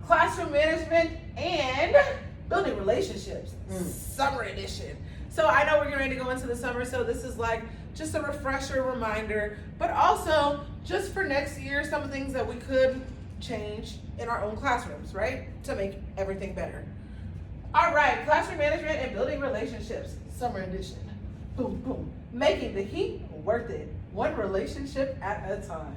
classroom management and building relationships, summer edition. So I know we're getting ready to go into the summer, so this is like just a refresher reminder, but also just for next year, some of the things that we could change in our own classrooms, right? To make everything better. All right, classroom management and building relationships, summer edition. Boom, boom. Making the heat worth it, one relationship at a time.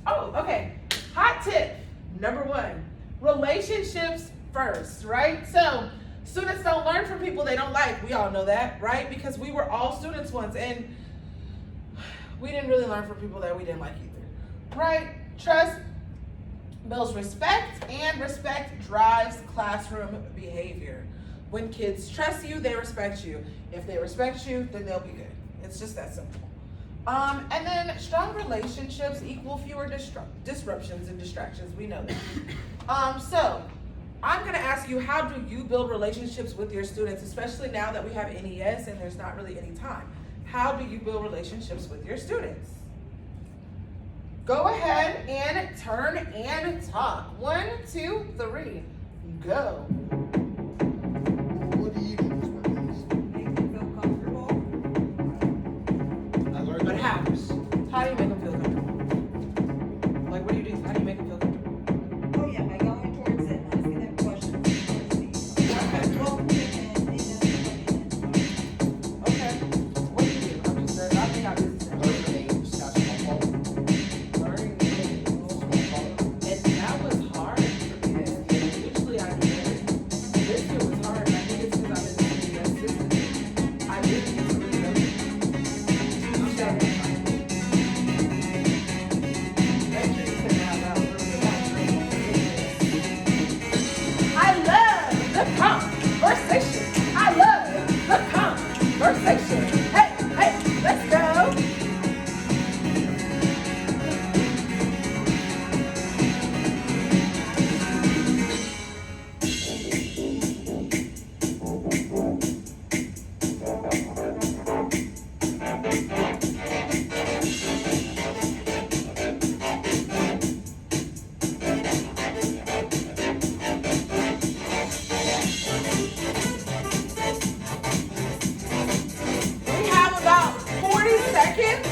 Oh, okay. Hot tip number 1, relationships first, right? So students don't learn from people they don't like. We all know that, right? Because we were all students once and we didn't really learn from people that we didn't like either, right? Trust builds respect, and respect drives classroom behavior. When kids trust you, they respect you. If they respect you, then they'll be good. It's just that simple. And then strong relationships equal fewer disruptions and distractions. We know that. So I'm gonna ask you, how do you build relationships with your students, especially now that we have NES and there's not really any time? How do you build relationships with your students? Go ahead and turn and talk. 1, 2, 3, go. What do you do this Mondays? Make them feel comfortable. I learned But the how? names. How do you make them feel comfortable? Like, what do you do? How do you make them feel comfortable? Oh yeah, by going towards it and asking them questions. Welcome in and Okay. What do you do? I'm just I think I did this. Learn the names. That's my fault. Learning names. And that was hard for me. Usually I do it. This year was hard. I think it's because I've been doing that system. I didn't get to really know it. I'm sorry. Thank you for saying that out loud. I love the conversation. I love the conversation. Hey, hey, let's go. We have about 40 seconds.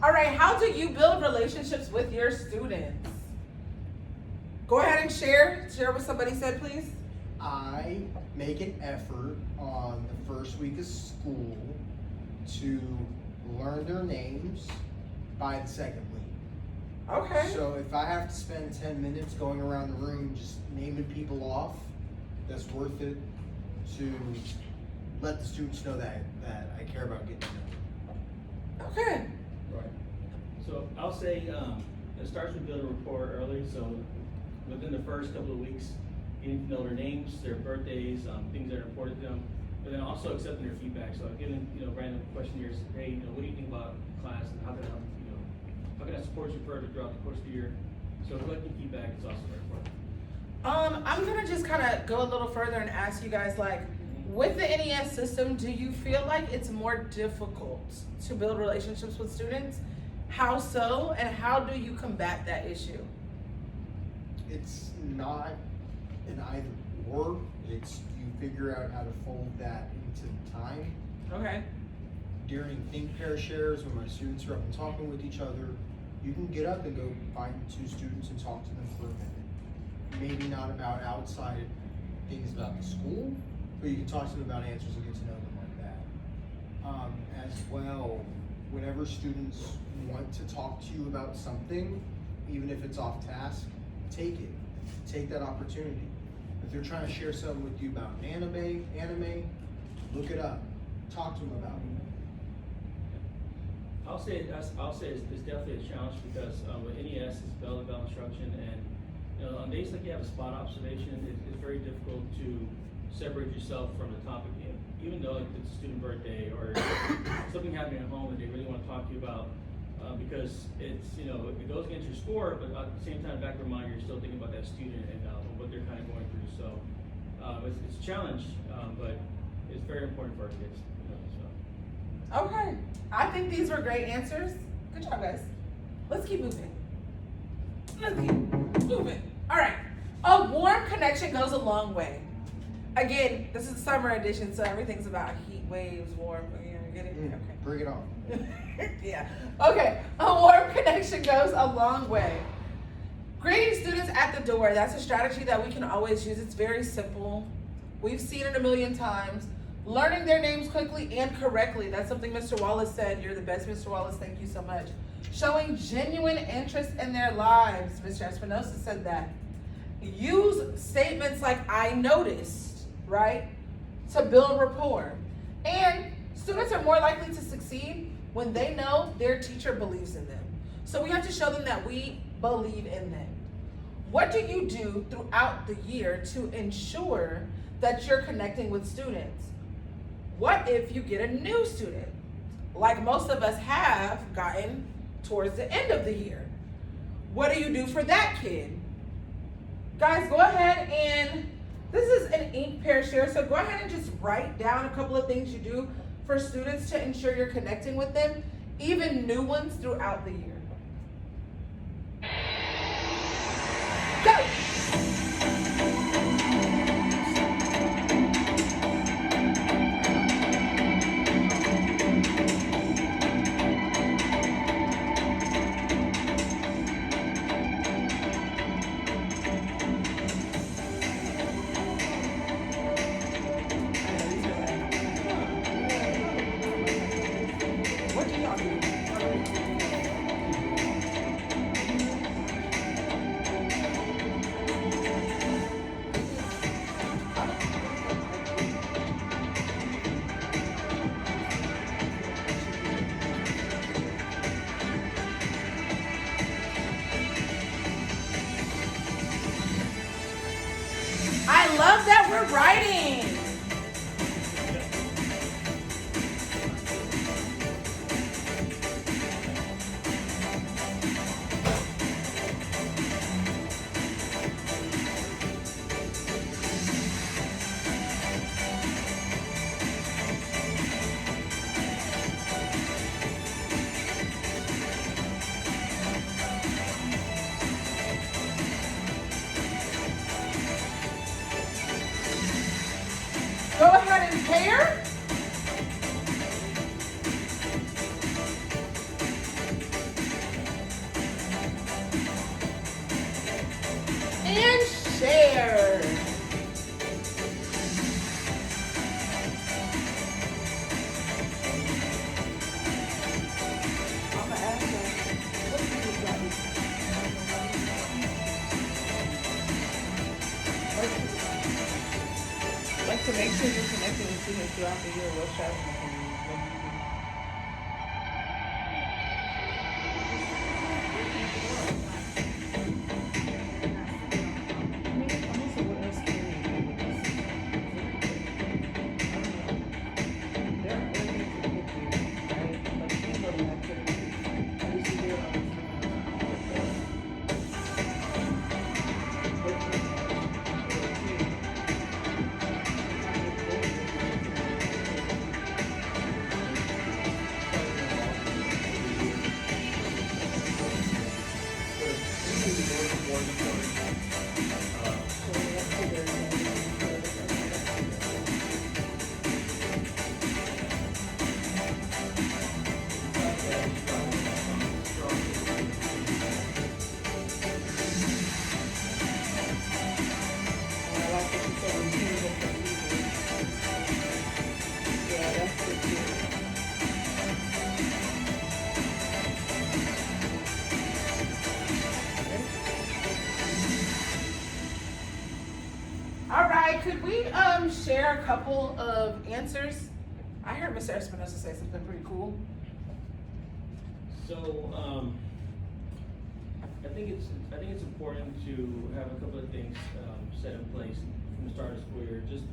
All right, how do you build relationships with your students? Go ahead and share what somebody said, please. I make an effort on the first week of school to learn their names by the second week. Okay. So if I have to spend 10 minutes going around the room just naming people off, that's worth it to let the students know that I care about getting to know them. Okay. Right. So I'll say, it starts with building rapport early, so within the first couple of weeks, getting to know their names, their birthdays, things that are important to them, but then also accepting their feedback. So giving, random questionnaires, hey, what do you think about class and how can I, how can I support you further throughout the course of the year? So collecting feedback is also very important. I'm gonna just kind of go a little further and ask you guys, like, with the NES system, do you feel like it's more difficult to build relationships with students? How so, and how do you combat that issue? It's not an either or, it's you figure out how to fold that into time. Okay. During think pair shares, when my students are up and talking with each other, you can get up and go find 2 students and talk to them for a minute. Maybe not about outside things about the school, but you can talk to them about answers and get to know them like that. As well, whenever students want to talk to you about something, even if it's off task, take it. Take that opportunity. If they're trying to share something with you about anime, look it up. Talk to them about it. I'll say it's definitely a challenge because with NES it's bell-to-bell instruction, and on days like you have a spot observation, it's very difficult to separate yourself from the topic. Even though like it's a student birthday or something happening at home that they really want to talk to you about, because it's it goes against your score, but at the same time, back of your mind, you're still thinking about that student and what they're kind of going through. So it's a challenge, but it's very important for our kids. Okay, I think these were great answers. Good job, guys. Let's keep moving. All right. A warm connection goes a long way. Again, this is the summer edition, so everything's about heat waves, warm. You get it? Okay. Bring it on. Yeah. Okay. A warm connection goes a long way. Greeting students at the door. That's a strategy that we can always use. It's very simple. We've seen it a million times. Learning their names quickly and correctly. That's something Mr. Wallace said. You're the best, Mr. Wallace. Thank you so much. Showing genuine interest in their lives. Mr. Espinosa said that. Use statements like "I noticed," right? To build rapport. And students are more likely to succeed when they know their teacher believes in them. So we have to show them that we believe in them. What do you do throughout the year to ensure that you're connecting with students? What if you get a new student, like most of us have gotten towards the end of the year? What do you do for that kid? Guys, go ahead and, this is an ink pair share, so go ahead and just write down a couple of things you do for students to ensure you're connecting with them, even new ones throughout the year. Go! What do y'all do? I love that we're writing. Go ahead and pair. And share. I'm gonna ask her, what do you like to make sure you're connecting with students throughout the year. What strategies can you use? Could we share a couple of answers? I heard Mr. Espinosa say something pretty cool. So, I think it's important to have a couple of things, set in place from the start of school year. Just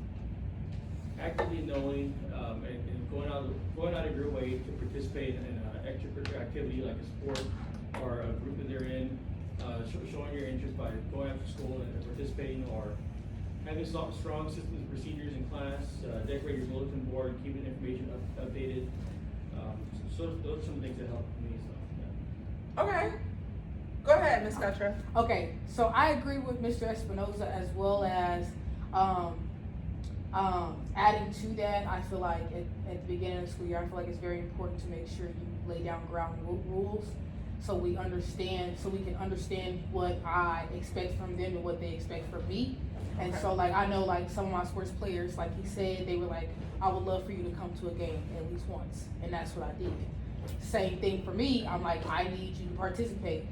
actively knowing, and going out of your way to participate in an extracurricular activity like a sport or a group that they're in, showing your interest by going after school and participating, or having strong systems and procedures in class, decorate your bulletin board, keeping information updated. So those are some things that help me, so, yeah. Okay. Go ahead, Ms. Guttra. Okay, so I agree with Mr. Espinoza as well as, adding to that, I feel like at the beginning of the school year, I feel like it's very important to make sure you lay down ground rules so we can understand what I expect from them and what they expect from me. And Okay. so like, I know like some of my sports players, like he said, they were like, I would love for you to come to a game at least once, and that's what I did. Same thing for me, I'm like, I need you to participate.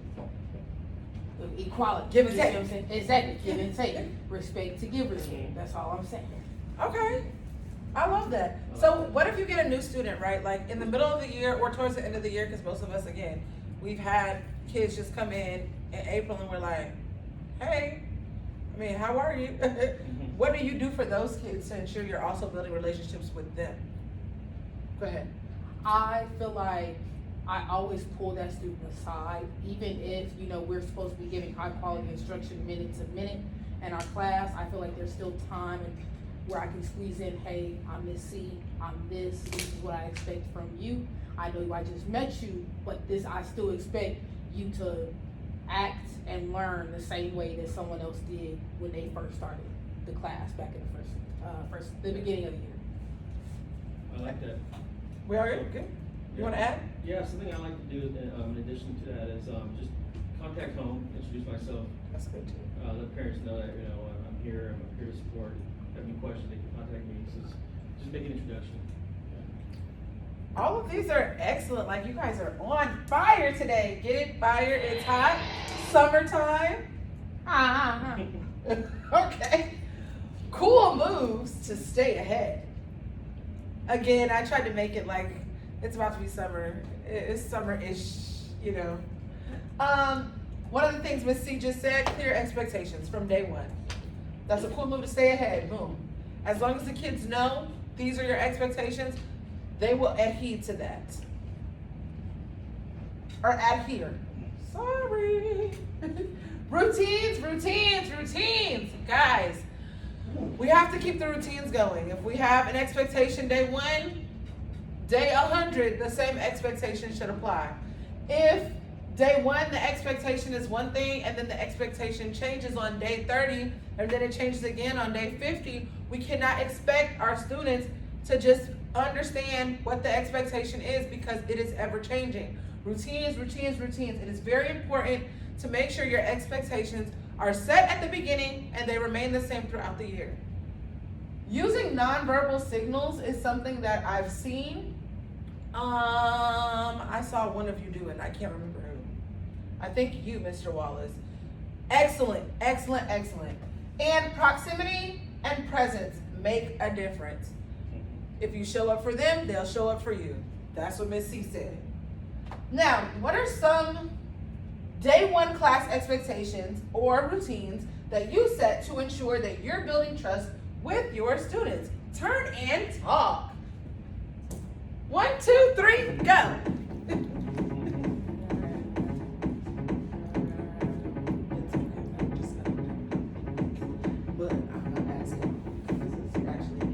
Equality. Give and You see take. what I'm saying? Exactly, give and take. Respect to give respect, that's all I'm saying. Okay. I love that. So what if you get a new student, right? Like in the middle of the year or towards the end of the year, because most of us, again, we've had kids just come in April and we're like, hey, I mean, how are you? What do you do for those kids to ensure you're also building relationships with them? Go ahead. I feel like I always pull that student aside, even if, you know, we're supposed to be giving high quality instruction minute to minute in our class. I feel like there's still time and where I can squeeze in, hey, I'm Miss C, I'm this is what I expect from you. I know I just met you, but I still expect you to act and learn the same way that someone else did when they first started the class back in the beginning of the year. I like that. We are good. You want to add? Yeah, something I like to do in addition to that is just contact home, introduce myself, That's good too. let parents know that, you know, I'm here to support. Have any questions, they can contact me. So just make an introduction. All of these are excellent. Like you guys are on fire today. Get it? Fire. It's hot. Summertime. Okay. Cool moves to stay ahead. Again, I tried to make it like it's about to be summer. It's summer-ish, you know. One of the things Miss C just said, clear expectations from day one. That's a cool move to stay ahead. Boom. As long as the kids know these are your expectations, they will adhere to that. Or adhere. Sorry. Routines. Guys, we have to keep the routines going. If we have an expectation day 1, day 100, the same expectation should apply. If day 1, the expectation is one thing, and then the expectation changes on day 30, and then it changes again on day 50, we cannot expect our students to just understand what the expectation is because it is ever changing. Routines. It is very important to make sure your expectations are set at the beginning and they remain the same throughout the year. Using nonverbal signals is something that I've seen. I saw one of you do it, and I can't remember who. I think you, Mr. Wallace. Excellent. And proximity and presence make a difference. If you show up for them, they'll show up for you. That's what Miss C said. Now, what are some day 1 class expectations or routines that you set to ensure that you're building trust with your students? Turn and talk. 1, 2, 3, go. But I'm not asking because it's actually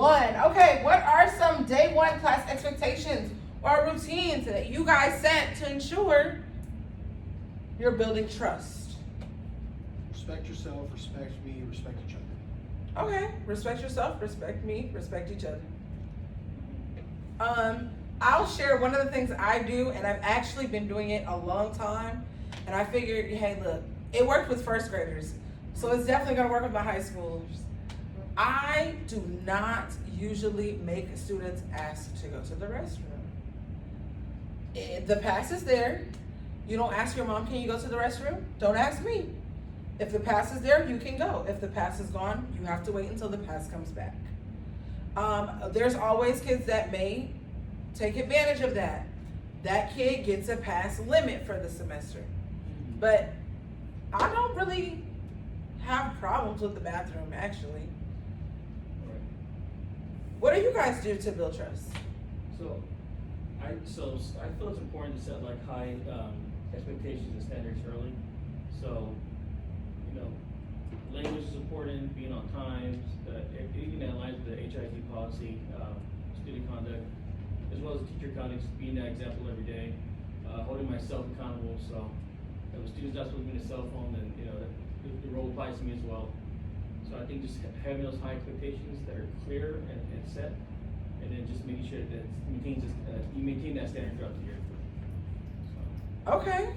one. Okay, what are some day one class expectations or routines that you guys set to ensure you're building trust? Respect yourself, respect me, respect each other. Okay, respect yourself, respect me, respect each other. I'll share one of the things I do, and I've actually been doing it a long time, and I figured, hey, look, it worked with first graders, so it's definitely gonna work with my high schoolers. I do not usually make students ask to go to the restroom. The pass is there. You don't ask your mom, can you go to the restroom? Don't ask me. If the pass is there, you can go. If the pass is gone, you have to wait until the pass comes back. There's always kids that may take advantage of that. That kid gets a pass limit for the semester. But I don't really have problems with the bathroom, actually. What do you guys do to build trust? So I feel it's important to set like high expectations and standards early. So, you know, language is important, being on time, anything that aligns with the HIT policy, student conduct, as well as teacher conduct, being that example every day, holding myself accountable. So if a student's not supposed to be in a cell phone, then you know the role applies to me as well. So I think just having those high expectations that are clear and set, and then just making sure that you maintain that standard throughout the year. So. Okay.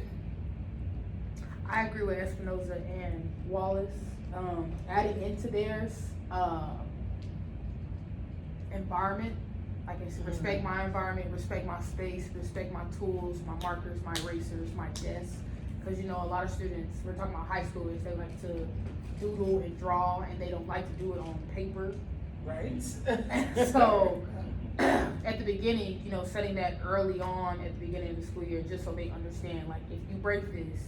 I agree with Espinoza and Wallace. Adding into theirs, environment. Like I said, respect my environment, respect my space, respect my tools, my markers, my erasers, my desk. Because you know, a lot of students, we're talking about high schoolers, they like to doodle and draw, and they don't like to do it on paper. Right. So, at the beginning, you know, setting that early on at the beginning of the school year, just so they understand, like, if you break this,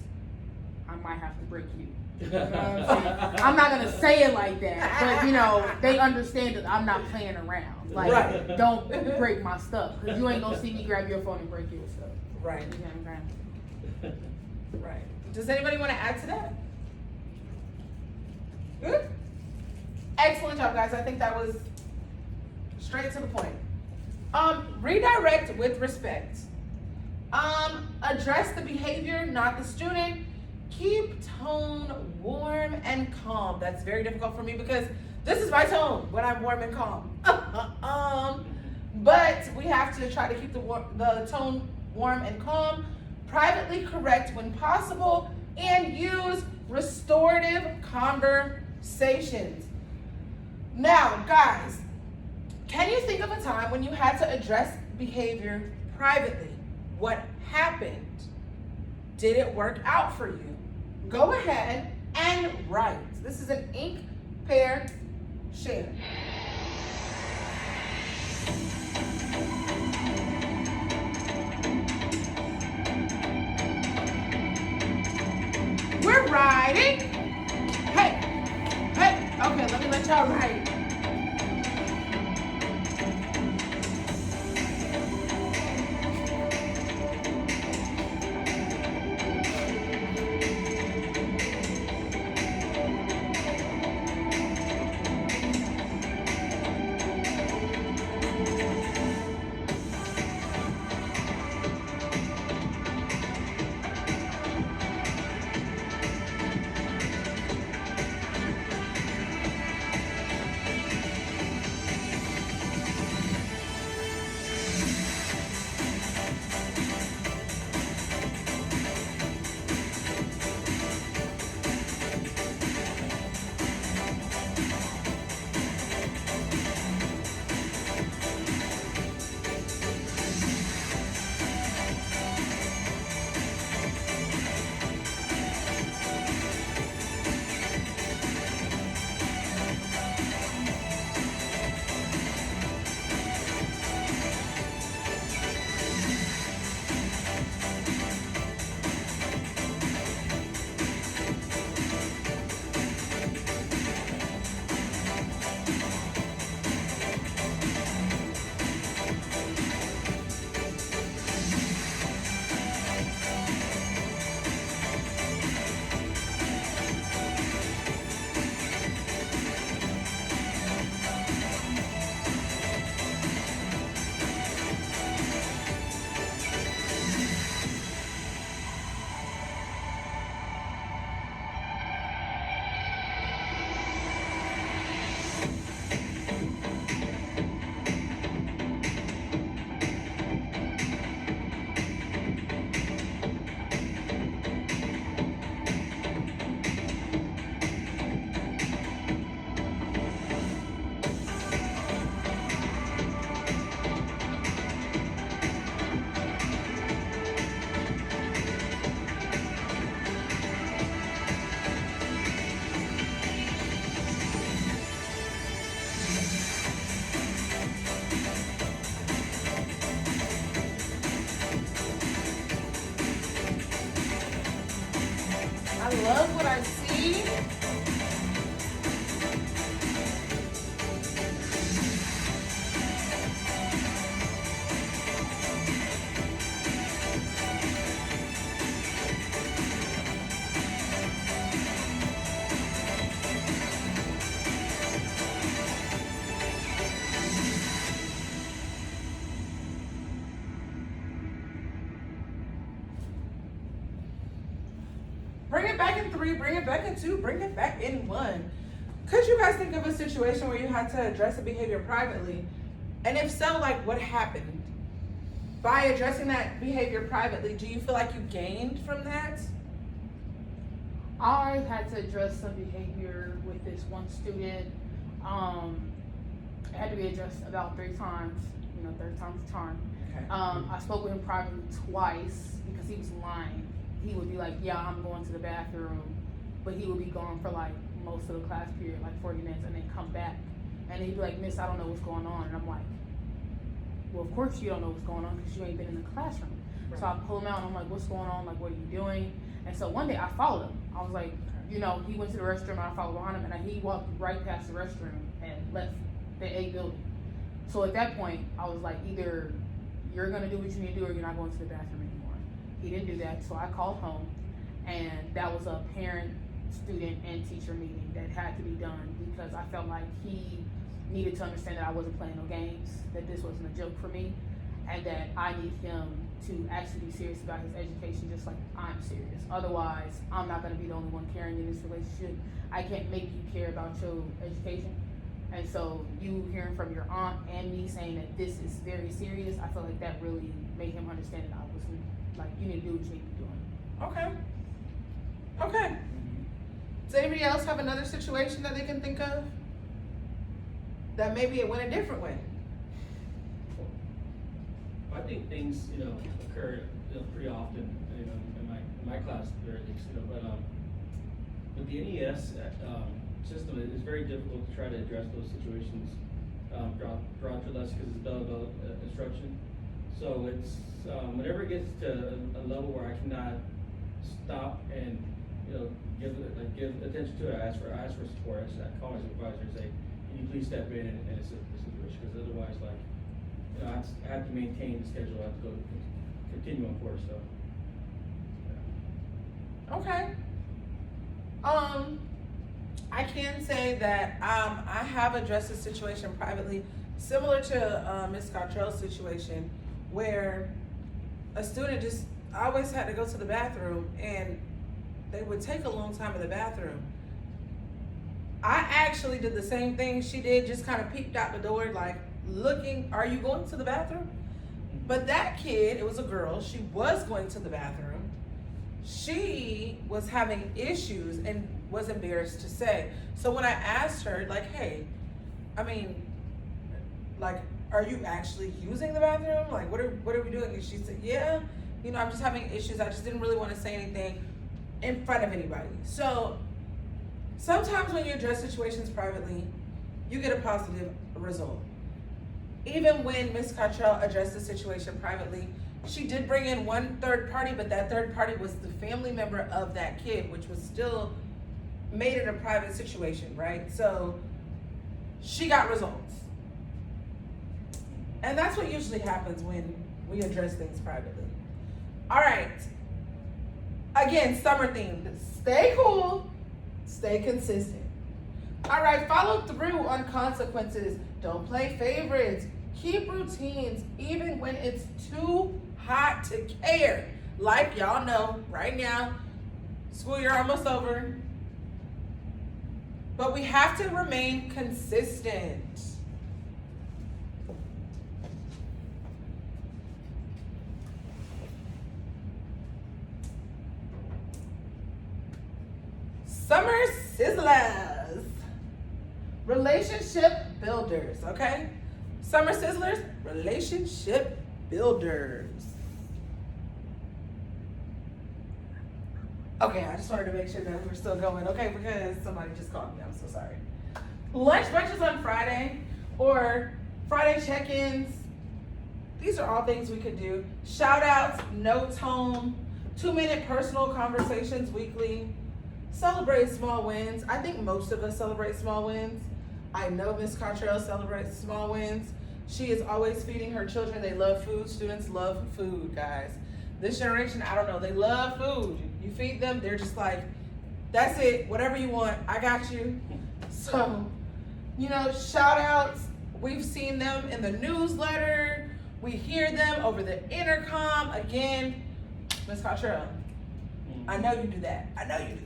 I might have to break you. You know what I'm saying? I'm not gonna say it like that, but you know, they understand that I'm not playing around. Like, Right. don't break my stuff, because you ain't gonna see me grab your phone and break your stuff. Right. You know what I'm saying? Right. Does anybody want to add to that? Good. Excellent job, guys. I think that was straight to the point. Redirect with respect. Address the behavior, not the student. Keep tone warm and calm. That's very difficult for me because this is my tone when I'm warm and calm. But we have to try to keep the tone warm and calm. Privately correct when possible, and use restorative conversations. Now, guys, can you think of a time when you had to address behavior privately? What happened? Did it work out for you? Go ahead and write. This is an ink pair share. We're riding. Hey, okay, let me let y'all ride. love what I see. Bring it back in 3, bring it back in 2, bring it back in 1. Could you guys think of a situation where you had to address a behavior privately? And if so, like what happened? By addressing that behavior privately, do you feel like you gained from that? I had to address some behavior with this one student. It had to be addressed about 3 times, third time's the charm. Okay. I spoke with him privately twice because he was lying. He would be like, yeah, I'm going to the bathroom, but he would be gone for like most of the class period, like 40 minutes, and then come back. And he'd be like, Miss, I don't know what's going on. And I'm like, well, of course you don't know what's going on because you ain't been in the classroom. Right. So I pull him out and I'm like, what's going on? Like, what are you doing? And so one day I followed him. I was like, he went to the restroom and I followed behind him, and he walked right past the restroom and left the A building. So at that point, I was like, either you're gonna do what you need to do or you're not going to the bathroom anymore. He didn't do that, so I called home, and that was a parent, student, and teacher meeting that had to be done because I felt like he needed to understand that I wasn't playing no games, that this wasn't a joke for me, and that I need him to actually be serious about his education just like I'm serious. Otherwise, I'm not gonna be the only one caring in this relationship. I can't make you care about your education. And so you hearing from your aunt and me saying that this is very serious, I feel like that really made him understand that I wasn't, like, you need to do what you need to be doing. Okay. Okay. Does anybody else have another situation that they can think of? That maybe it went a different way? I think things, occur, pretty often, in my class, at least, but, with the NES, system, it's very difficult to try to address those situations, throughout your lesson because it's adult instruction. So it's, whenever it gets to a level where I cannot stop and, give attention to it, I ask for support. I call my supervisor and say, can you please step in and assist the situation? Because otherwise, I have to maintain the schedule. I have to continue on course, so. Yeah. Okay. I can say that I have addressed this situation privately, similar to Ms. Cottrell's situation, where a student just always had to go to the bathroom and they would take a long time in the bathroom. I actually did the same thing she did, just kind of peeked out the door, like looking, are you going to the bathroom? But that kid, it was a girl, she was going to the bathroom. She was having issues and was embarrassed to say. So when I asked her, like, hey, are you actually using the bathroom? Like, what are we doing? And she said, yeah, I'm just having issues. I just didn't really want to say anything in front of anybody. So sometimes when you address situations privately, you get a positive result. Even when Ms. Cottrell addressed the situation privately, she did bring in one third party, but that third party was the family member of that kid, which was still made it a private situation, right? So she got results. And that's what usually happens when we address things privately. All right. Again, summer themed. Stay cool, stay consistent. All right, follow through on consequences. Don't play favorites. Keep routines even when it's too hot to care. Like y'all know, right now, school year almost over. But we have to remain consistent. Summer Sizzlers. Relationship builders, okay? Summer Sizzlers, relationship builders. Okay, I just wanted to make sure that we're still going, okay? Because somebody just called me, I'm so sorry. Lunch brunches on Friday, or Friday check-ins. These are all things we could do. Shout outs, notes home, 2-minute personal conversations weekly. celebrate small wins. I think most of us celebrate small wins. I know Miss Cottrell celebrates small wins. She is always feeding her children. They love food. Students love food, guys. This generation, I don't know, they love food. You feed them, they're just like, that's it, whatever you want, I got you. So, you know, shout outs. We've seen them in the newsletter. We hear them over the intercom. Again, Miss Cottrell, I know you do that. I know you do.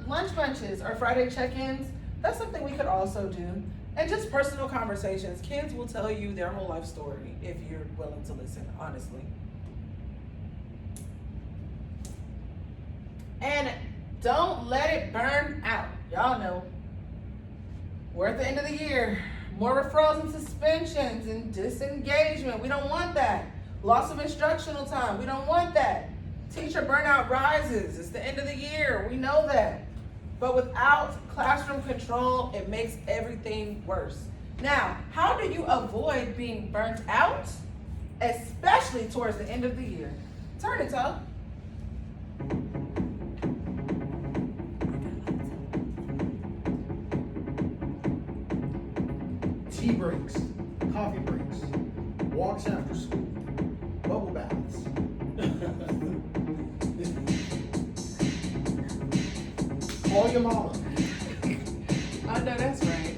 Lunch bunches or Friday check-ins, that's something we could also do. And just personal conversations. Kids will tell you their whole life story if you're willing to listen, honestly. And don't let it burn out. Y'all know. We're at the end of the year. More referrals and suspensions and disengagement. We don't want that. Loss of instructional time. We don't want that. Teacher burnout rises. It's the end of the year. We know that. But without classroom control, it makes everything worse. Now, how do you avoid being burnt out, especially towards the end of the year? Turn it up. Tea breaks, coffee breaks, walks after school, bubble baths. Call your mama. I know that's right.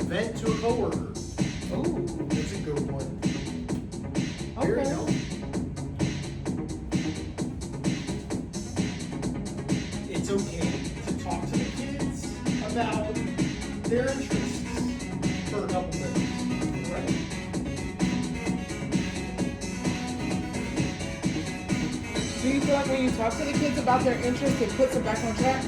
Vent to a coworker. Ooh. That's a good one. Here you Okay. go. It's okay to talk to the kids about their interests for a couple minutes, right? Do you feel like when you talk to the kids about their interests, it puts them back on track?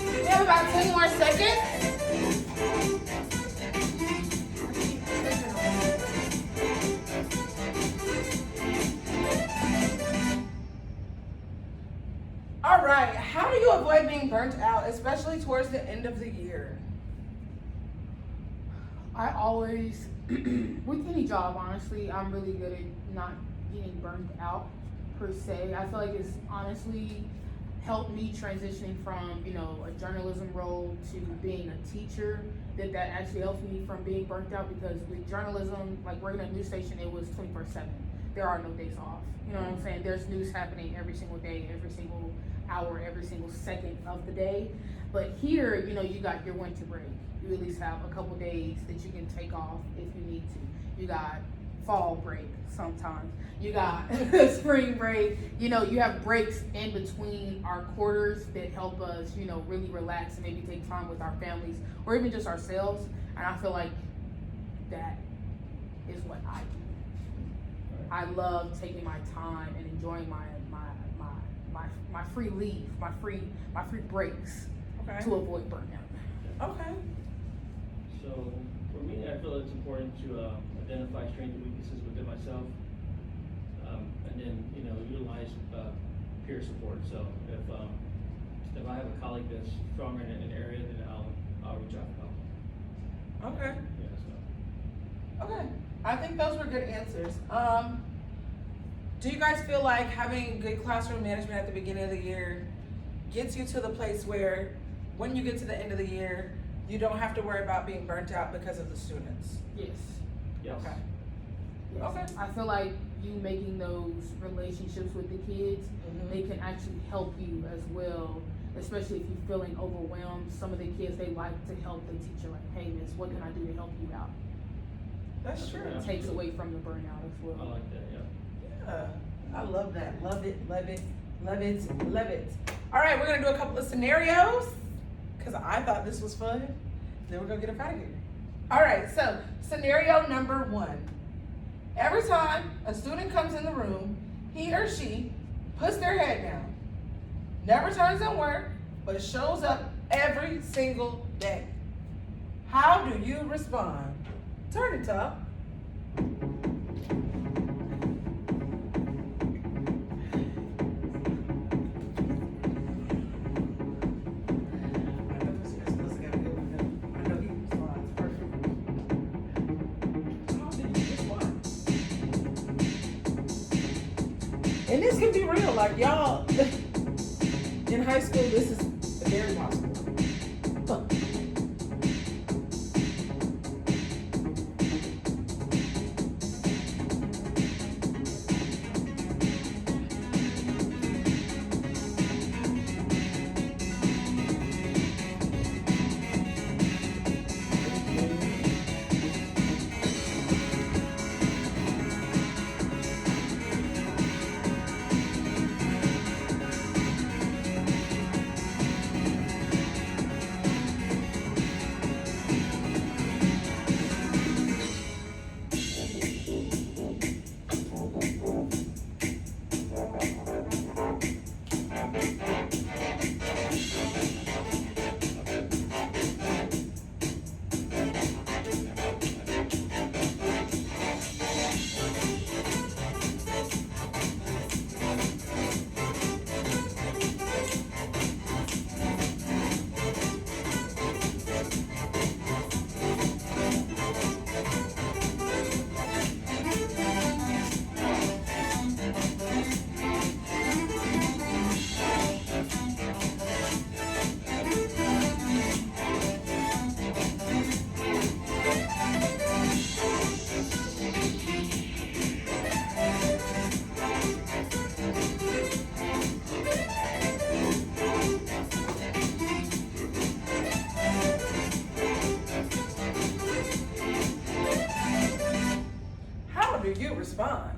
We have about 10 more seconds. All right, how do you avoid being burnt out, especially towards the end of the year? I always, with any job, honestly, I'm really good at not getting burnt out per se. I feel like it's honestly helped me transitioning from, you know, a journalism role to being a teacher, that actually helps me from being burnt out, because with journalism, like working at a news station, it was 24/7. There are no days off. You know what I'm saying? There's news happening every single day, every single hour, every single second of the day. But here, you know, you got your winter break. You at least have a couple days that you can take off if you need to. You got fall break sometimes. You got spring break. You know, you have breaks in between our quarters that help us, you know, really relax and maybe take time with our families or even just ourselves. And I feel like that is what I do. I love taking my time and enjoying my free leave, my free breaks Okay. to avoid burnout. Okay. So for me, I feel it's important to identify strengths and weaknesses within myself, and then utilize peer support. So if I have a colleague that's stronger in an area, then I'll reach out for help. Okay. Yeah, so. Okay. I think those were good answers. Do you guys feel like having good classroom management at the beginning of the year gets you to the place where when you get to the end of the year, you don't have to worry about being burnt out because of the students? Yes. Yes. Okay. Yes. Okay. I feel like you making those relationships with the kids, they can actually help you as well, especially if you're feeling overwhelmed. Some of the kids, they like to help the teacher, like, hey, miss, what can I do to help you out? That's true. It takes away from the burnout as I well. like that, yeah. Yeah, I love that. Love it, love it, love it, love it. All right, we're gonna do a couple of scenarios because I thought this was fun. Then we're gonna get up out of here. All right, so scenario number 1. Every time a student comes in the room, he or she puts their head down, never turns in work, but shows up every single day. How do you respond? Turn it up. And this can be real, like y'all, in high school, this is very possible. Huh. How do you respond?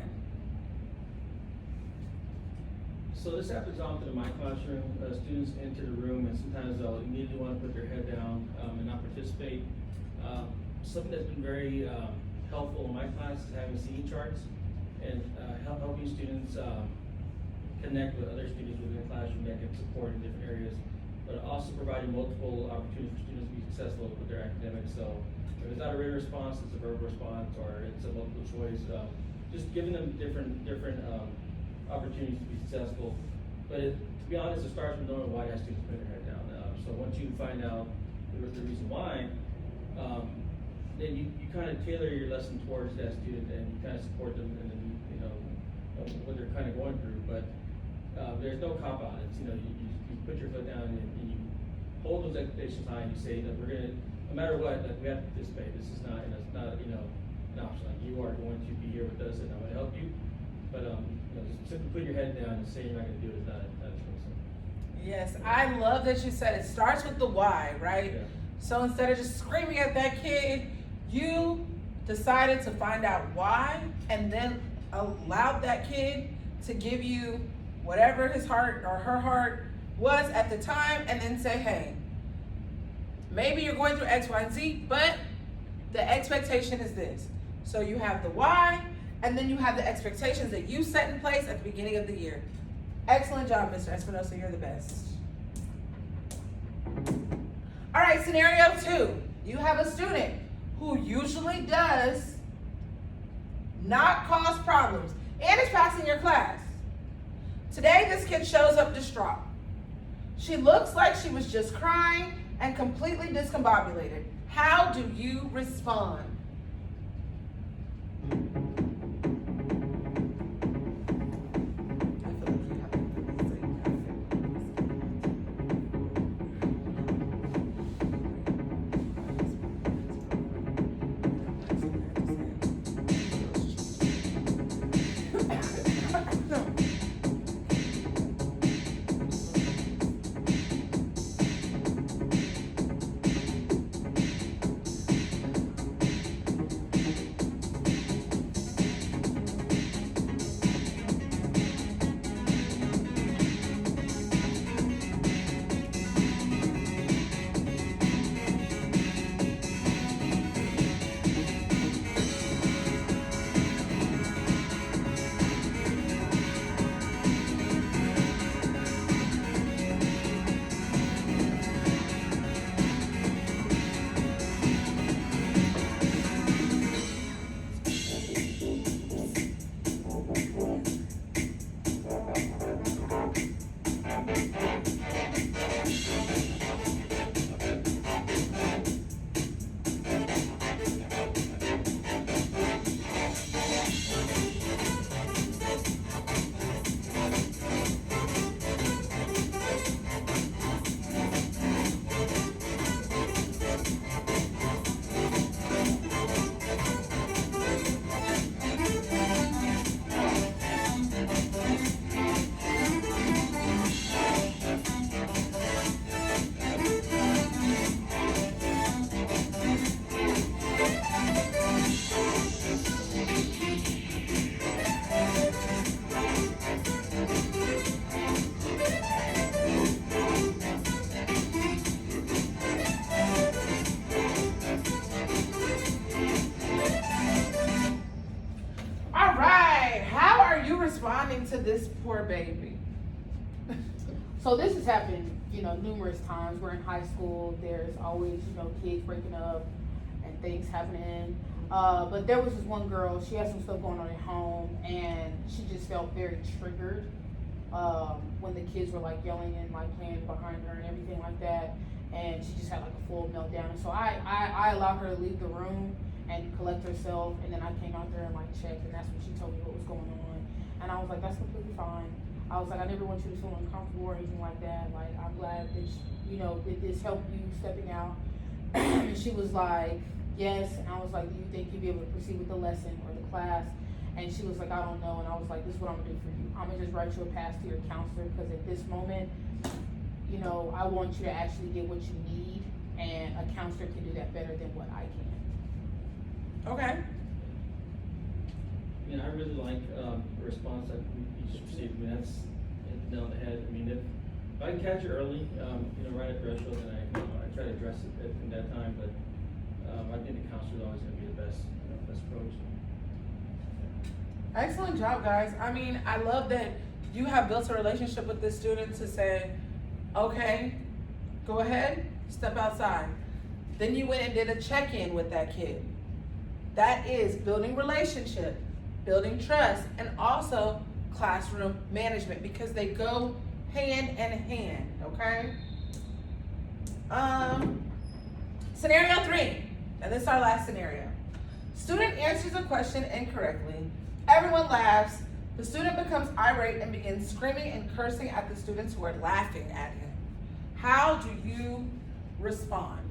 So this happens often in my classroom. Students enter the room and sometimes they'll immediately want to put their head down and not participate. Something that's been very helpful in my class is having scene charts and helping students connect with other students within the classroom that can support in different areas, but also providing multiple opportunities for students to be successful with their academics. So if it's not a written response, it's a verbal response, or it's a multiple choice. Just giving them different opportunities to be successful. But to be honest, it starts with knowing why that student's putting their head down. So once you find out the reason why, then you kind of tailor your lesson towards that student and you kind of support them and then, what they're kind of going through. But there's no cop out. It's, you put your foot down and you hold those expectations high and you say that we're gonna, no matter what, like we have to participate. This is not, it's not, an option. Like you are going to be here with us and I'm gonna help you. But just simply putting your head down and saying you're not gonna do it is not a choice. Yes, I love that you said it starts with the why, right? Yeah. So instead of just screaming at that kid, you decided to find out why and then allowed that kid to give you whatever his heart or her heart was at the time and then say, hey, maybe you're going through X, Y, and Z, but the expectation is this. So you have the why and then you have the expectations that you set in place at the beginning of the year. Excellent job, Mr. Espinosa, you're the best. All right, scenario 2. You have a student who usually does not cause problems and is passing your class. Today, this kid shows up distraught. She looks like she was just crying and completely discombobulated. How do you respond? this poor baby? So this has happened, numerous times. We're in high school. There's always, kids breaking up and things happening. But there was this one girl, she had some stuff going on at home, and she just felt very triggered when the kids were like yelling and like playing behind her and everything like that. And she just had like a full meltdown. And so I allowed her to leave the room and collect herself, and then I came out there and like checked, and that's when she told me what was going on. And I was like, that's completely fine. I was like, I never want you to feel uncomfortable or anything like that. Like, I'm glad that, did this help you stepping out? And she was like, yes. And I was like, do you think you'd be able to proceed with the lesson or the class? And she was like, I don't know. And I was like, this is what I'm gonna do for you. I'm gonna just write you a pass to your counselor, because at this moment, I want you to actually get what you need, and a counselor can do that better than what I can. Okay. I really like the response that we just received. That's hit the nail on the head. If I can catch it early, right at threshold, then I try to address it in that time. But I think the counselor is always going to be the best approach. Excellent job, guys. I love that you have built a relationship with this student to say, okay, go ahead, step outside. Then you went and did a check-in with that kid. That is building relationship, building trust, and also classroom management, because they go hand in hand, okay? Scenario 3, and this is our last scenario. Student answers a question incorrectly. Everyone laughs. The student becomes irate and begins screaming and cursing at the students who are laughing at him. How do you respond?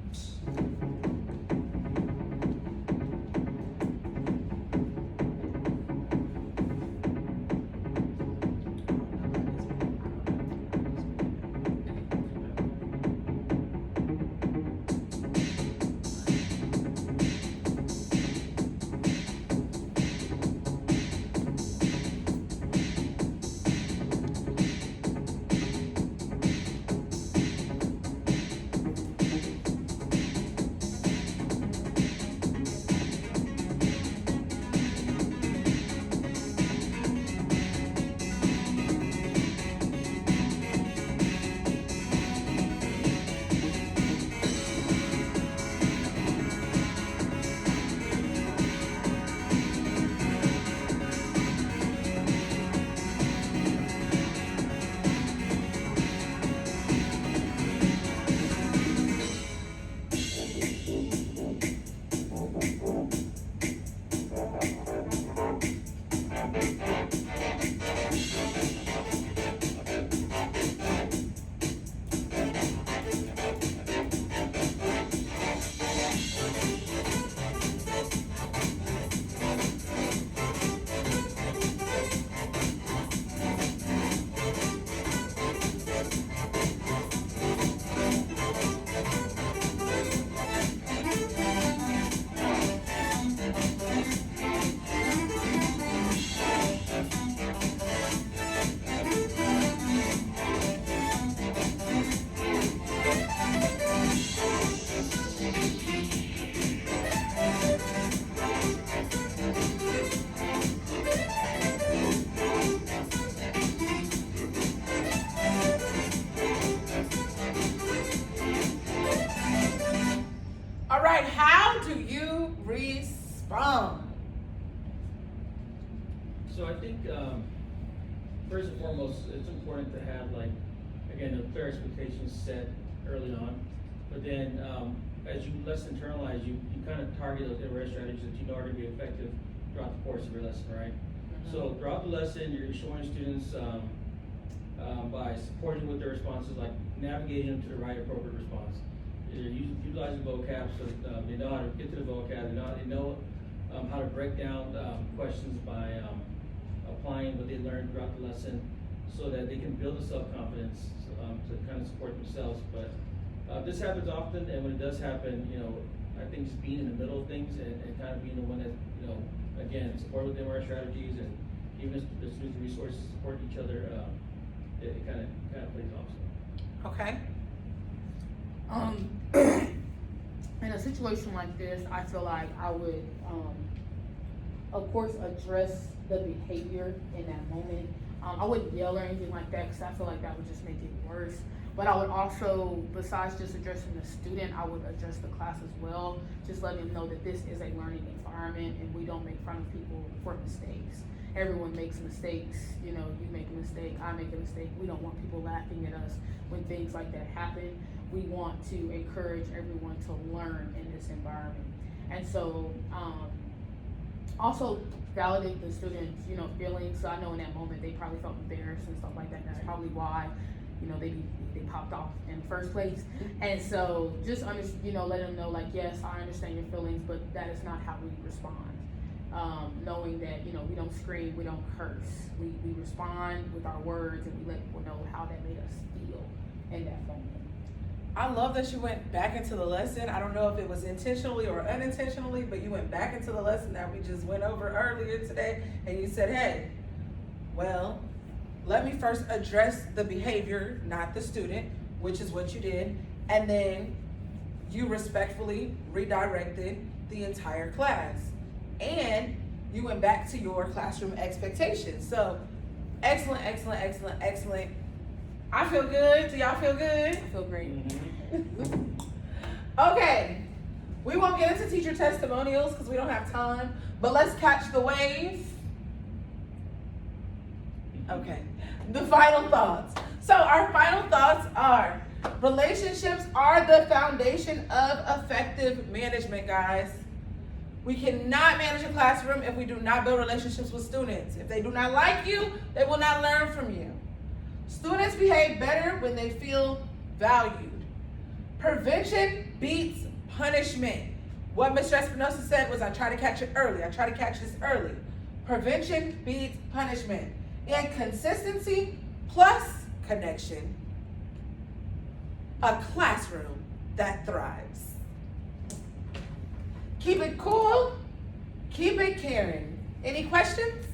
respond? So I think, first and foremost, it's important to have, like, again, a clear expectations set early on. But then, as you less internalize, you kind of target those interest strategies that you know are going to be effective throughout the course of your lesson, right? Mm-hmm. So throughout the lesson, you're showing students by supporting with their responses, like navigating them to the right appropriate response. You're utilizing vocab so they know how to get to the vocab, they know how to break down questions by applying what they learned throughout the lesson so that they can build the self-confidence to kind of support themselves. But this happens often, and when it does happen, I think just being in the middle of things and kind of being the one that, again, support with MR strategies and even as the students' resources support each other, it kind of plays off. So. Okay. In a situation like this, I feel like I would, of course, address the behavior in that moment. I wouldn't yell or anything like that, because I feel like that would just make it worse. But I would also, besides just addressing the student, I would address the class as well. Just letting them know that this is a learning environment and we don't make fun of people for mistakes. Everyone makes mistakes, you know, you make a mistake, I make a mistake. We don't want people laughing at us when things like that happen. We want to encourage everyone to learn in this environment. And so, also validate the students, you know, feelings. So I know in that moment they probably felt embarrassed and stuff like that. And that's probably why, you know, they popped off in the first place. And so just you know, let them know, like, yes, I understand your feelings, but that is not how we respond. Knowing that, you know, we don't scream, we don't curse. We respond with our words, and we let people know how that made us feel in that moment. I love that you went back into the lesson. I don't know if it was intentionally or unintentionally, but you went back into the lesson that we just went over earlier today, and you said, hey, well, let me first address the behavior, not the student, which is what you did, and then you respectfully redirected the entire class. And you went back to your classroom expectations. So, excellent, excellent, excellent, excellent. I feel good. Do y'all feel good? I feel great. Okay, we won't get into teacher testimonials because we don't have time, but let's catch the wave. Okay, the final thoughts. So our final thoughts are, relationships are the foundation of effective management, guys. We cannot manage a classroom if we do not build relationships with students. If they do not like you, they will not learn from you. Students behave better when they feel valued. Prevention beats punishment. What Mr. Espinosa said was, I try to catch it early. I try to catch this early. Prevention beats punishment. And consistency plus connection. A classroom that thrives. Keep it cool. Keep it caring. Any questions?